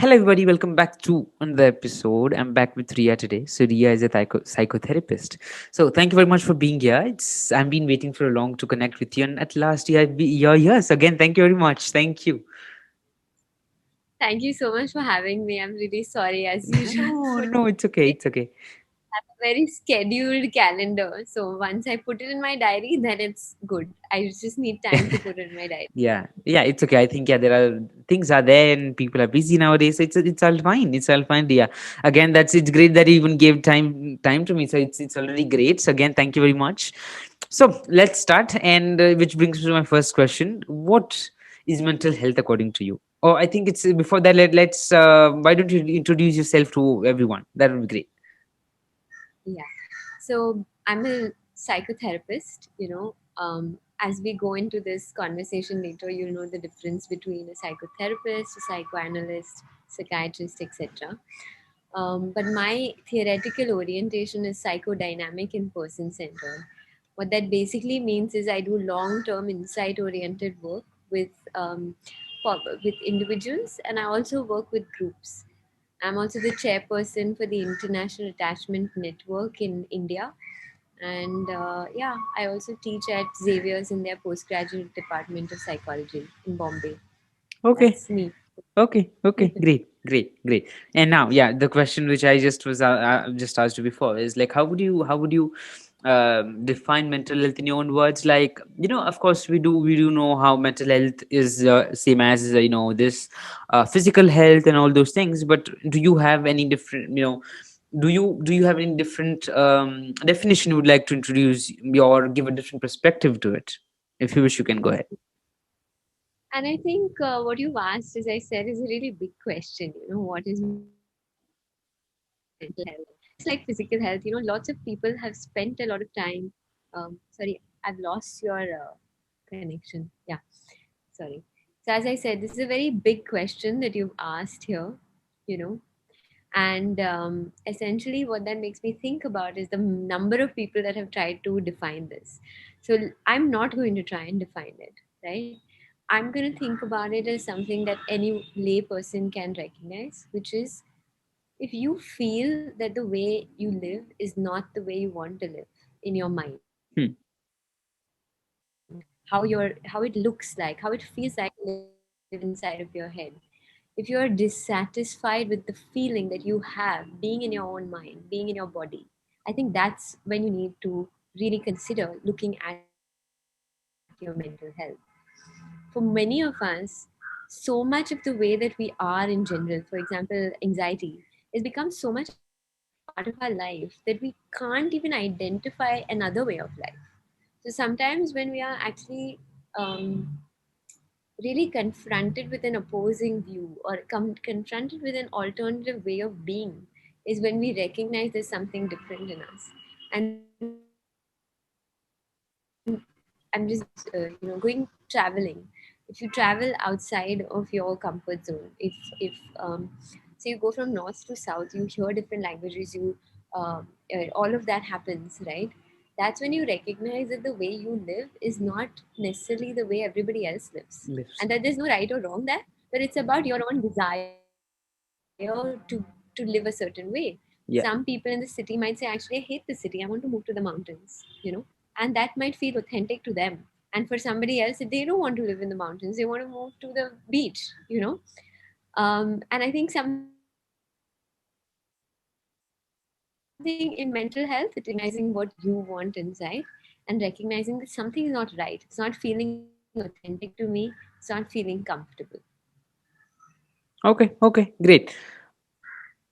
Hello, everybody. Welcome back to another episode. I'm back with Rhea today. So, Rhea is a psychotherapist. So, thank you very much for being here. I've been waiting for a long to connect with you, and at last, you're here. So, again, thank you very much. Thank you. Thank you so much for having me. I'm really sorry, as usual, No, for no, it's okay. It's okay. have a very scheduled calendar. So once I put it in my diary, then it's good. I just need time to put it in my diary. Yeah, it's okay. I think there are things are there and people are busy nowadays. It's all fine. It's all fine. Yeah, again, it's great that you even gave time to me. So it's already great. So again, thank you very much. So let's start, and which brings me to my first question: what is mental health according to you? Oh, I think it's before that. Let's. Why don't you introduce yourself to everyone? That would be great. Yeah. So I'm a psychotherapist. As we go into this conversation later, you'll know the difference between a psychotherapist, a psychoanalyst, psychiatrist, etc. But my theoretical orientation is psychodynamic and person centered. What that basically means is I do long term insight oriented work with with individuals, and I also work with groups. I'm also the chairperson for the International Attachment Network in India. And yeah, I also teach at Xavier's in their postgraduate department of psychology in Bombay. Okay. That's me. Okay. Great. And now, yeah, the question which I just asked you before is like, how would you define mental health in your own words? Like, of course, we do know how mental health is same as this physical health and all those things. But do you have any different, do you have any different definition you would like to introduce or give a different perspective to it? If you wish, you can go ahead. And I think what you've asked, as I said, is a really big question. What is mental health? Just like physical health, lots of people have spent a lot of time. Sorry, I've lost your connection. Yeah, sorry. So, as I said, this is a very big question that you've asked here, you know. And essentially, what that makes me think about is the number of people that have tried to define this. So, I'm not going to try and define it, right? I'm going to think about it as something that any lay person can recognize, which is if you feel that the way you live is not the way you want to live in your mind, Hmm. how it looks like, how it feels like to live inside of your head. If you're dissatisfied with the feeling that you have being in your own mind, being in your body, I think that's when you need to really consider looking at your mental health. For many of us, so much of the way that we are in general, for example, anxiety, has become so much a part of our life that we can't even identify another way of life. So sometimes when we are actually um, really confronted with an opposing view or confronted with an alternative way of being is when we recognize there's something different in us. And I'm just going traveling. If you travel outside of your comfort zone, if so you go from north to south, you hear different languages, all of that happens, right? That's when you recognize that the way you live is not necessarily the way everybody else lives, and that there's Lives. no right or wrong there, but it's about your own desire to live a certain way. Some people in the Yeah. city might say, actually, I hate the city, I want to move to the mountains. And that might feel authentic to them. And for somebody else, they don't want to live in the mountains, they want to move to the beach. And I think something in mental health, it's recognizing what you want inside and recognizing that something is not right. It's not feeling authentic to me. It's not feeling comfortable. Okay. Great.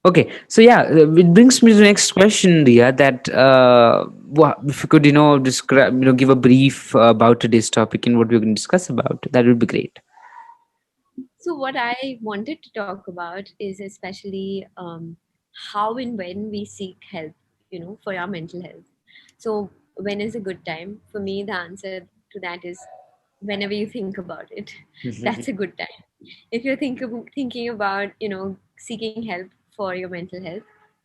Okay, so yeah, it brings me to the next question, Ria. That if you could, describe, give a brief about today's topic and what we're going to discuss about, that would be great. So, what I wanted to talk about is especially how and when we seek help, for our mental health. So, when is a good time? For me, the answer to that is whenever you think about it. That's a good time. If you're thinking about, seeking help for your mental health,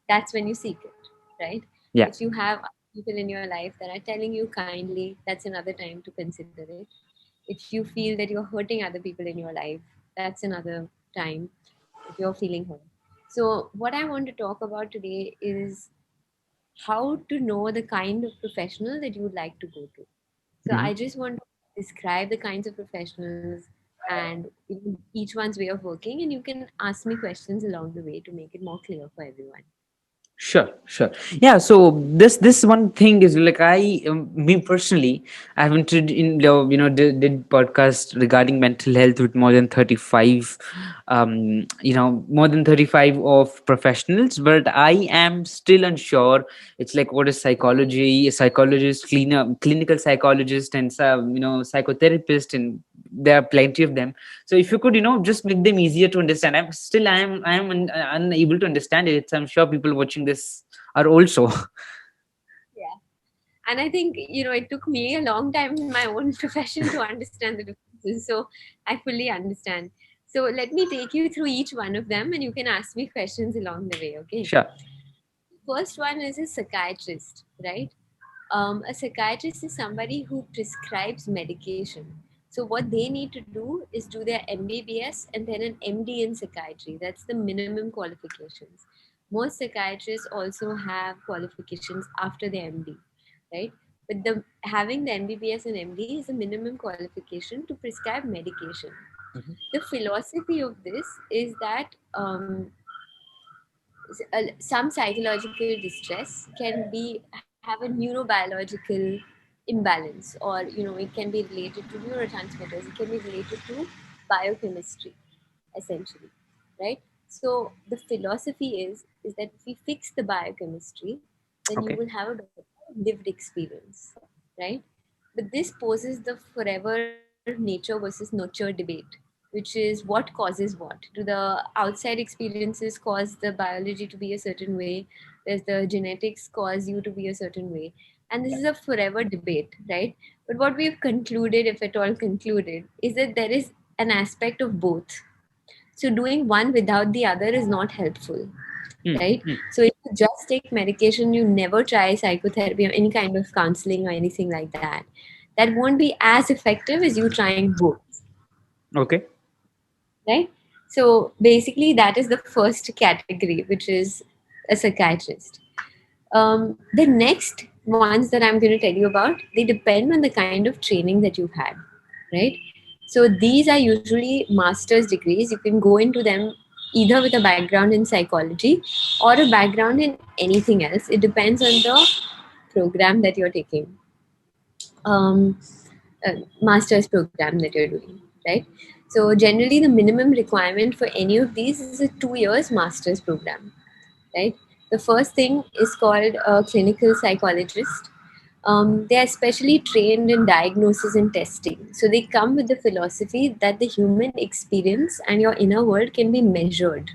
that's when you seek it, right? Yeah. If you have other people in your life that are telling you kindly, that's another time to consider it. If you feel that you're hurting other people in your life, that's another time. if you're feeling hurt. So, what I want to talk about today is how to know the kind of professional that you would like to go to. So, Hmm. I just want to describe the kinds of professionals and each one's way of working, and you can ask me questions along the way to make it more clear for everyone. Sure, sure. Yeah. So this one thing is like me personally, I haven't did podcast regarding mental health with more than 35, more than 35 of professionals, but I am still unsure. It's like what is psychology, a psychologist, clinical psychologist, and some psychotherapist, and there are plenty of them. So if you could just make them easier to understand. I am unable to understand it. I'm sure people watching this are also. Yeah. And I think, it took me a long time in my own profession to understand the differences. So I fully understand. So let me take you through each one of them and you can ask me questions along the way, okay? Sure. First one is a psychiatrist, right? A psychiatrist is somebody who prescribes medication. So what they need to do is do their MBBS and then an MD in psychiatry. That's the minimum qualifications. Most psychiatrists also have qualifications after the MD, right? But the having the MBBS and MD is a minimum qualification to prescribe medication. Mhm. The philosophy of this is that some psychological distress can be have a neurobiological imbalance, or it can be related to neurotransmitters, it can be related to biochemistry, essentially, right? So the philosophy is that if we fix the biochemistry, then you Okay. will have a better lived experience, right? But this poses the forever nature versus nurture debate, which is what causes what. Do the outside experiences cause the biology to be a certain way? Does the genetics cause you to be a certain way? And this is a forever debate, right? But what we've concluded, if at all concluded, is that there is an aspect of both. So doing one without the other is not helpful, Hmm. right? Hmm. So if you just take medication, you never try psychotherapy or any kind of counseling or anything like that, that won't be as effective as you trying both, Okay. right? So basically, that is the first category, which is a psychiatrist. The next ones that I'm going to tell you about, they depend on the kind of training that you've had, right? So these are usually master's degrees. You can go into them either with a background in psychology or a background in anything else. It depends on the program that you're taking, um, master's program that you're doing, right? So generally, the minimum requirement for any of these is a 2 years master's program, right? The first thing is called a clinical psychologist. They are specially trained in diagnosis and testing. So they come with the philosophy that the human experience and your inner world can be measured,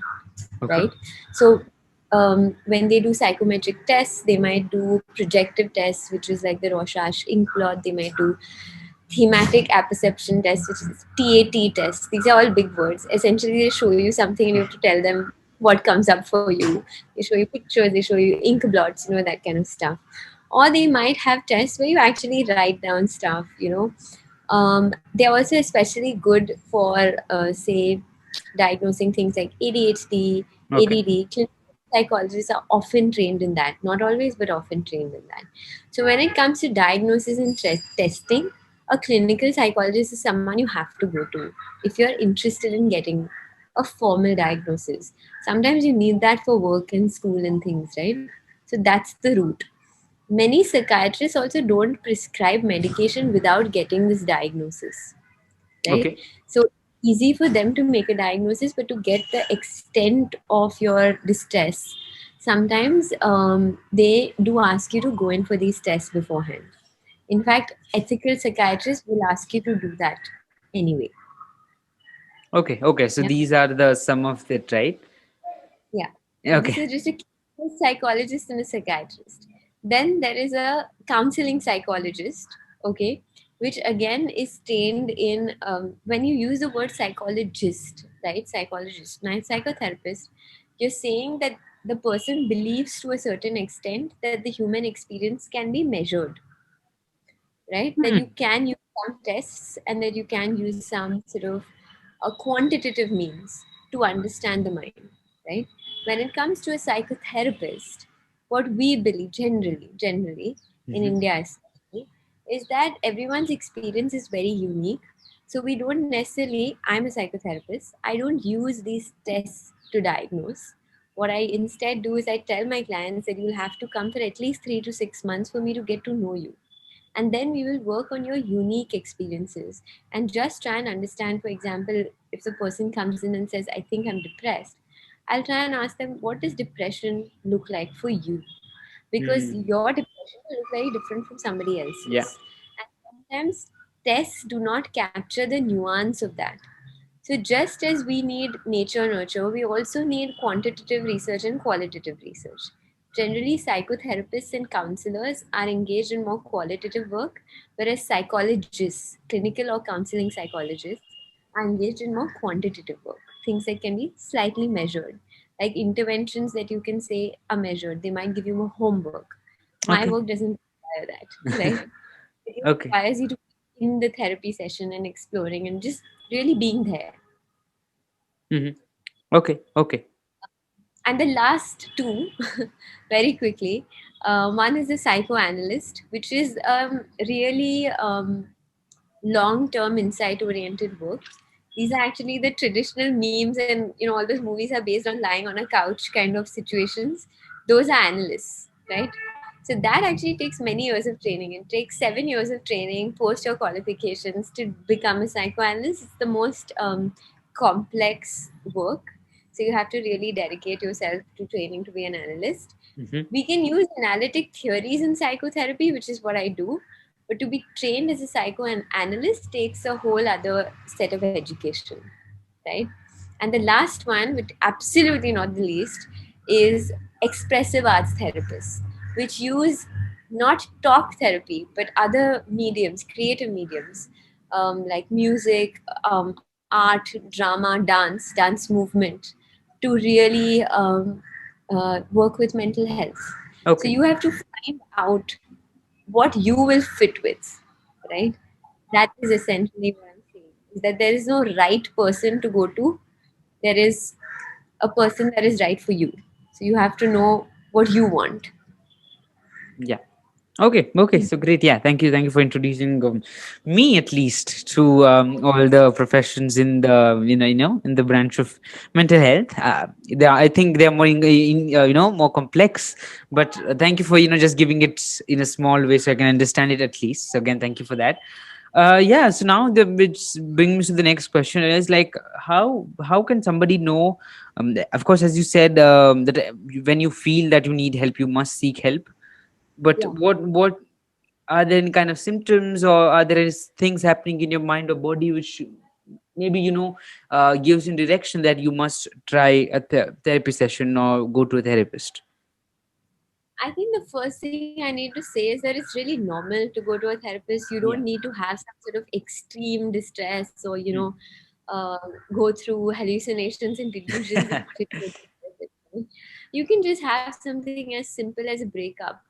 Okay. right? So when they do psychometric tests, they might do projective tests, which is like the Rorschach ink blot. They might do thematic apperception test, which is TAT test. These are all big words. Essentially, they show you something and you have to tell them what comes up for you. They show you pictures, they show you ink blots, that kind of stuff. Or they might have tests where you actually write down stuff, they're also especially good for, say, diagnosing things like ADHD, Okay. ADD. Clinical psychologists are often trained in that. Not always, but often trained in that. So when it comes to diagnosis and testing, a clinical psychologist is someone you have to go to if you're interested in getting a formal diagnosis. Sometimes you need that for work and school and things, right? So that's the route. Many psychiatrists also don't prescribe medication without getting this diagnosis, right? Okay. So easy for them to make a diagnosis, but to get the extent of your distress, sometimes they do ask you to go in for these tests beforehand. In fact, ethical psychiatrists will ask you to do that anyway. Okay. Okay. So Yeah. these are the some of it, right? Yeah. So this Okay. is just a clinical psychologist and a psychiatrist. Then there is a counseling psychologist, okay, which again is trained in, when you use the word psychologist, right? Psychologist, not psychotherapist, you're saying that the person believes to a certain extent that the human experience can be measured, right? That you Hmm. can use some tests and that you can use some sort of quantitative means. to understand the mind, right? When it comes to a psychotherapist, what we believe generally in Hmm. India especially, is that everyone's experience is very unique. So we don't necessarily, I'm a psychotherapist, I don't use these tests to diagnose. What I instead do is I tell my clients that you'll have to come for at least 3 to 6 months for me to get to know you, and then we will work on your unique experiences and just try and understand. For example, if the person comes in and says, I think I'm depressed, I'll try and ask them, what does depression look like for you? Because Hmm. your depression will look very different from somebody Yeah. else's, and sometimes tests do not capture the nuance of that. So just as we need nature nurture, we also need quantitative research and qualitative research. Generally, psychotherapists and counselors are engaged in more qualitative work, whereas psychologists, clinical or counseling psychologists, are engaged in more quantitative work, things that can be slightly measured, like interventions that you can say are measured. They might give you more homework. My Okay. work doesn't require that, right? It Okay. requires you to be in the therapy session and exploring and just really being there. Hmm. Okay. Okay. And the last two, very quickly, one is a psychoanalyst, which is really long-term insight-oriented work. These are actually the traditional memes, and all those movies are based on lying on a couch kind of situations. Those are analysts, right? So that actually takes many years of training. It takes 7 years of training post your qualifications to become a psychoanalyst. It's the most complex work. So you have to really dedicate yourself to training to be an analyst. Hmm. We can use analytic theories in psychotherapy, which is what I do. But to be trained as a psychoanalyst takes a whole other set of education, right? And the last one, which absolutely not the least, is expressive arts therapists, which use not talk therapy, but other mediums, creative mediums, like music, art, drama, dance movement, to really work with mental health. So Okay. you have to find out what you will fit with, right? That is essentially what I'm saying, is that there is no right person to go to. There is a person that is right for you. So you have to know what you want. Yeah. Okay, okay, so great. Yeah, thank you for introducing me at least to all the professions in the in the branch of mental health. I think they are more more complex, but thank you for just giving it in a small way so I can understand it at least. So again, thank you for that. Yeah, so now which brings me to the next question is like how can somebody know? Of course, as you said, that when you feel that you need help, you must seek help, but Yeah. what are there any kind of symptoms, or are there any things happening in your mind or body which maybe gives you direction that you must try a therapy session or go to a therapist? I think the first thing I need to say is that it's really normal to go to a therapist. You don't Yeah. need to have some sort of extreme distress or, Mm. uh, go through hallucinations and delusions and to go to a therapist, right? You can just have something as simple as a breakup,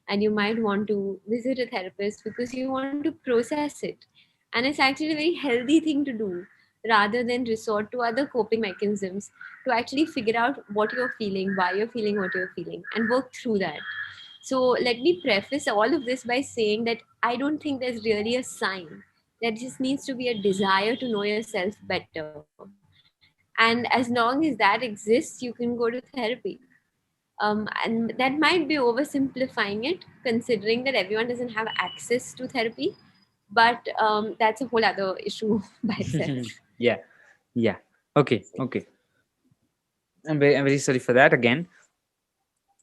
and you might want to visit a therapist because you want to process it. And it's actually a very healthy thing to do rather than resort to other coping mechanisms to actually figure out what you're feeling, why you're feeling what you're feeling, and work through that. So let me preface all of this by saying that I don't think there's really a sign. There just needs to be a desire to know yourself better. And as long as that exists, you can go to therapy. And that might be oversimplifying it, considering that everyone doesn't have access to therapy. But that's a whole other issue by itself. Yeah, yeah. Okay, okay. I'm very sorry for that again.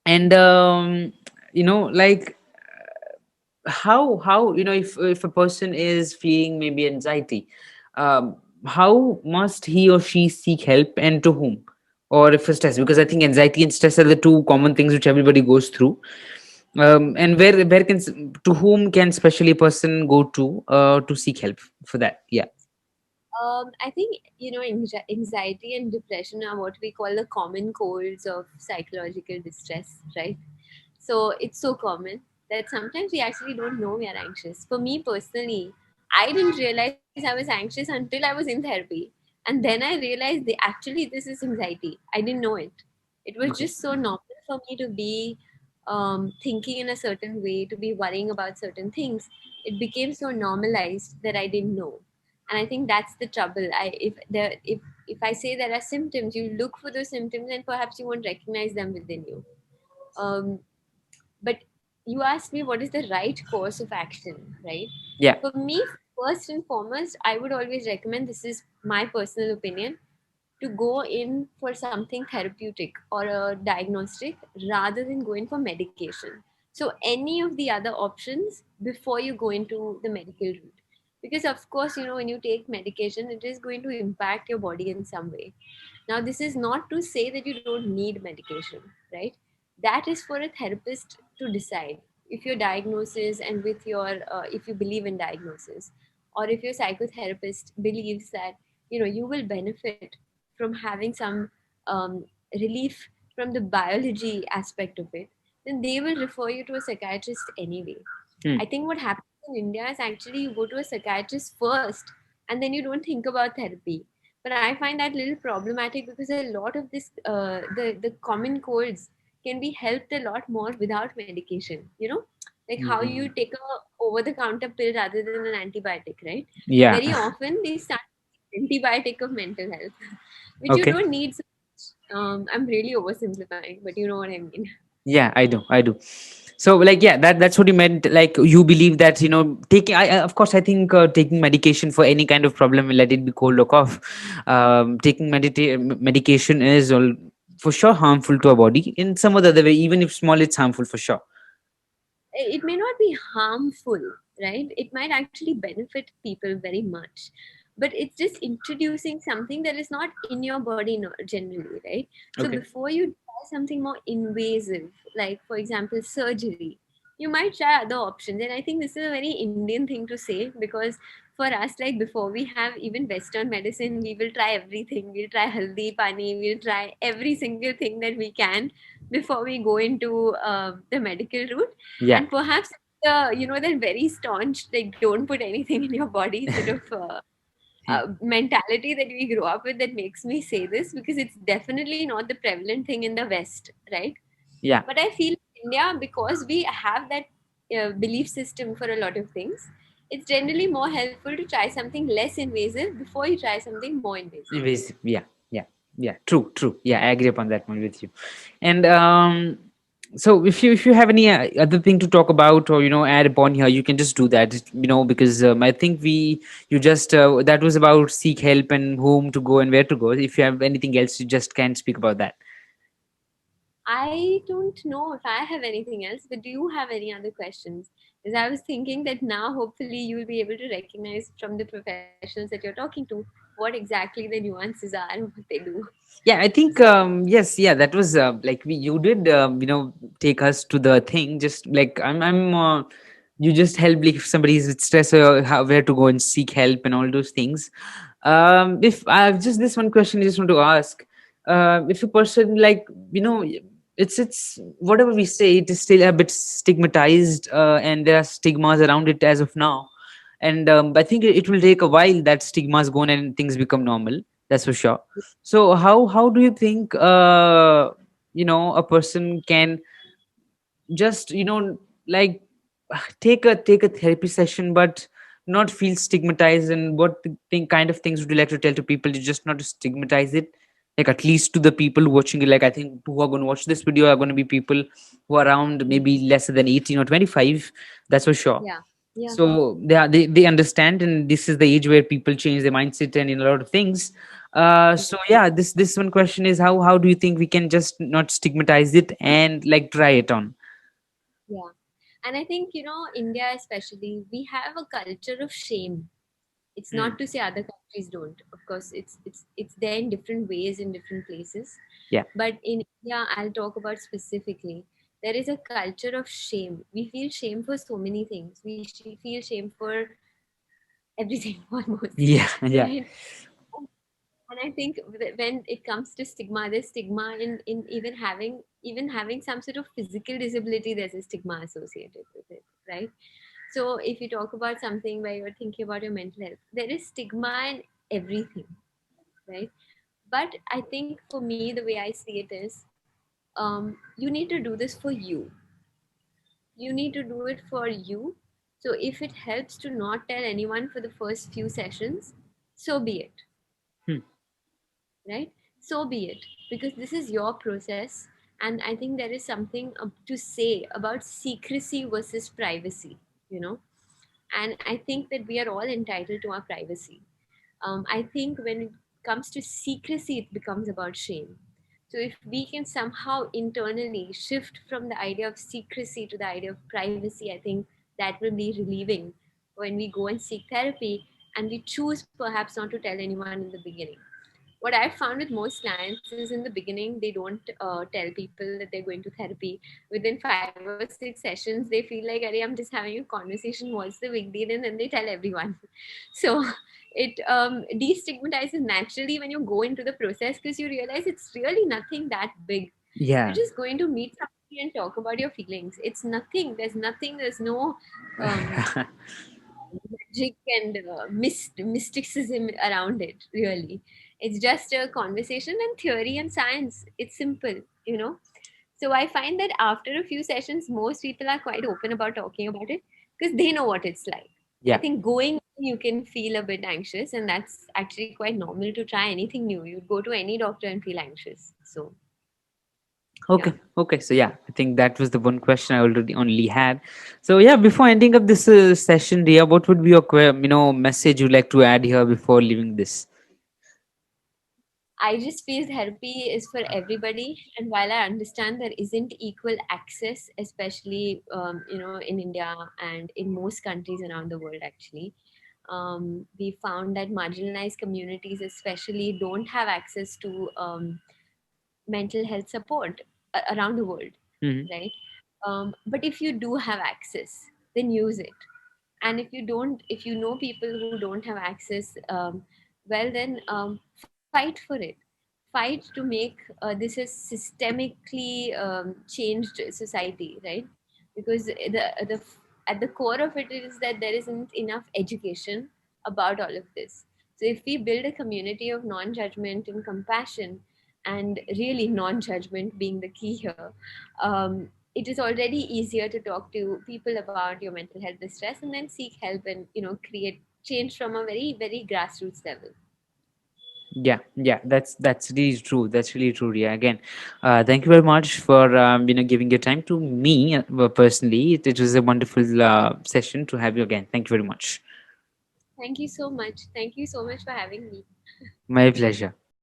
And like how if a person is feeling maybe anxiety, um how must he or she seek help, and to whom? Or if it's stress, because I think anxiety and stress are the two common things which everybody goes through. And where can to whom can especially a person go to seek help for that? Yeah. I think anxiety and depression are what we call the common colds of psychological distress, right? So it's so common that sometimes we actually don't know we are anxious. For me personally, I didn't realize I was anxious until I was in therapy. And then I realized actually this is anxiety. I didn't know it. It was Okay. just so normal for me to be thinking in a certain way, to be worrying about certain things. It became so normalized that I didn't know. And I think that's the trouble. If I say there are symptoms, you look for those symptoms and perhaps you won't recognize them within you. Um, but you asked me what is the right course of action, right? Yeah. For me, first and foremost, I would always recommend, this is my personal opinion, to go in for something therapeutic or a diagnostic rather than going for medication. So, any of the other options before you go into the medical route. Because, of course, when you take medication, it is going to impact your body in some way. Now, this is not to say that you don't need medication, right? That is for a therapist to decide. If your diagnosis and with your, if you believe in diagnosis, or if your psychotherapist believes that you will benefit from having some um, relief from the biology aspect of it, then they will refer you to a psychiatrist anyway. Hmm. I think what happens in India is actually you go to a psychiatrist first and then you don't think about therapy. But I find that little problematic because a lot of this, the common colds can be helped a lot more without medication. Like how you Mhm. take a over the counter pill rather than an antibiotic, right? Yeah. Very often they start antibiotic of mental health, which you Okay. don't need so much. I'm really oversimplifying, but you know what I mean. Yeah, I do. I do. So, like, yeah, that's what you meant. Like, you believe that, taking. Of course, I think taking medication for any kind of problem, let it be cold or cough, taking medication is for sure harmful to our body in some other way. Even if small, it's harmful for sure. It may not be harmful, right? It might actually benefit people very much, but it's just introducing something that is not in your body generally, right? So Okay. before you try something more invasive, like for example surgery, you might try other options. And I think this is a very Indian thing to say, because for us, like before we have even Western medicine, we will try everything. We'll try haldi pani, we'll try every single thing that we can before we go into the medical route. Yeah. And perhaps that very staunch, like don't put anything in your body sort of mentality that we grew up with, that makes me say this, because it's definitely not the prevalent thing in the West, right? Yeah. But I feel India, because we have that belief system for a lot of things, it's generally more helpful to try something less invasive before you try something more invasive. Invasive. Yeah. Yeah. Yeah. True. True. Yeah, I agree upon that one with you. And so if you have any other thing to talk about, or add upon here, you can just do that. Because I think you just that was about seek help and whom to go and where to go. If you have anything else, you just can speak about that. I don't know if I have anything else, but do you have any other questions? Because I was thinking that now hopefully you'll be able to recognize from the professionals that you're talking to what exactly the nuances are and what they do. Yeah, I think yes, yeah, that was like you did take us to the thing. Just like I'm you just help, like if somebody is with stress, or where to go and seek help and all those things. If I have just this one question I just want to ask, if a person, like, it's whatever we say, it is still a bit stigmatized, and there are stigmas around it as of now. And I think it will take a while that stigma's gone and things become normal, that's for sure. So how do you think a person can just like take a therapy session but not feel stigmatized? And what kind of things would you like to tell to people to just not to stigmatize it, like at least to the people watching it? Like, I think who are going to watch this video are going to be people who are around maybe lesser than 18 or 25, that's for sure. Yeah, yeah, So they understand, and this is the age where people change their mindset and in a lot of things. So yeah, this one question is, how do you think we can just not stigmatize it and like try it on? yeah. And I think, India especially, we have a culture of shame. It's Hmm. not to say other countries don't. Of course, it's there in different ways in different places. Yeah. But in India, I'll talk about specifically, there is a culture of shame. We feel shame for so many things. We feel shame for everything almost, Yeah. Yeah. right? And I think when it comes to stigma, there's stigma in even having some sort of physical disability. There's a stigma associated with it, right? So if you talk about something where you're thinking about your mental health, there is stigma in everything. right? But I think for me, the way I see it is, you need to do this for you. You need to do it for you. So if it helps to not tell anyone for the first few sessions, so be it, Hmm. right? So be it, because this is your process. And I think there is something to say about secrecy versus privacy, you know. And I think that we are all entitled to our privacy. I think when it comes to secrecy, it becomes about shame. So if we can somehow internally shift from the idea of secrecy to the idea of privacy, I think that will be relieving when we go and seek therapy, and we choose perhaps not to tell anyone in the beginning. What I've found with most clients is, in the beginning they don't tell people that they're going to therapy. Within 5 or 6 sessions they feel like, "Arey, I'm just having a conversation, what's the big deal?" And then they tell everyone. So it destigmatizes naturally when you go into the process, because you realize it's really nothing that big. You're Yeah. just going to meet somebody and talk about your feelings. It's nothing. There's nothing. There's no magic and mysticism around it, really. It's just a conversation, and theory and science, it's simple, you know. So I find that after a few sessions, most people are quite open about talking about it, because they know what it's like. I Yeah. think going in, you can feel a bit anxious, and that's actually quite normal to try anything new. You'd go to any doctor and feel anxious. So yeah. Okay. Okay. So yeah, I think that was the one question I already only had. So yeah, before ending up this session, Ria, what would be your message you'd like to add here before leaving this? I just feel therapy is for everybody, and while I understand there isn't equal access, especially in India and in most countries around the world, actually, we found that marginalized communities, especially, don't have access to mental health support around the world, Hmm. right? But if you do have access, then use it. And if you don't, if you know people who don't have access, well then, fight for it. Fight to make this a systemically changed society, right? Because at the core of it is that there isn't enough education about all of this. So if we build a community of non-judgment and compassion, and really non-judgment being the key here, it is already easier to talk to people about your mental health distress, and then seek help and create change from a very, very grassroots level. Yeah, yeah, that's really true. That's really true, Ria. Again, thank you very much for giving your time to me personally. It was a wonderful session to have you again. Thank you very much. Thank you so much. Thank you so much for having me. My pleasure.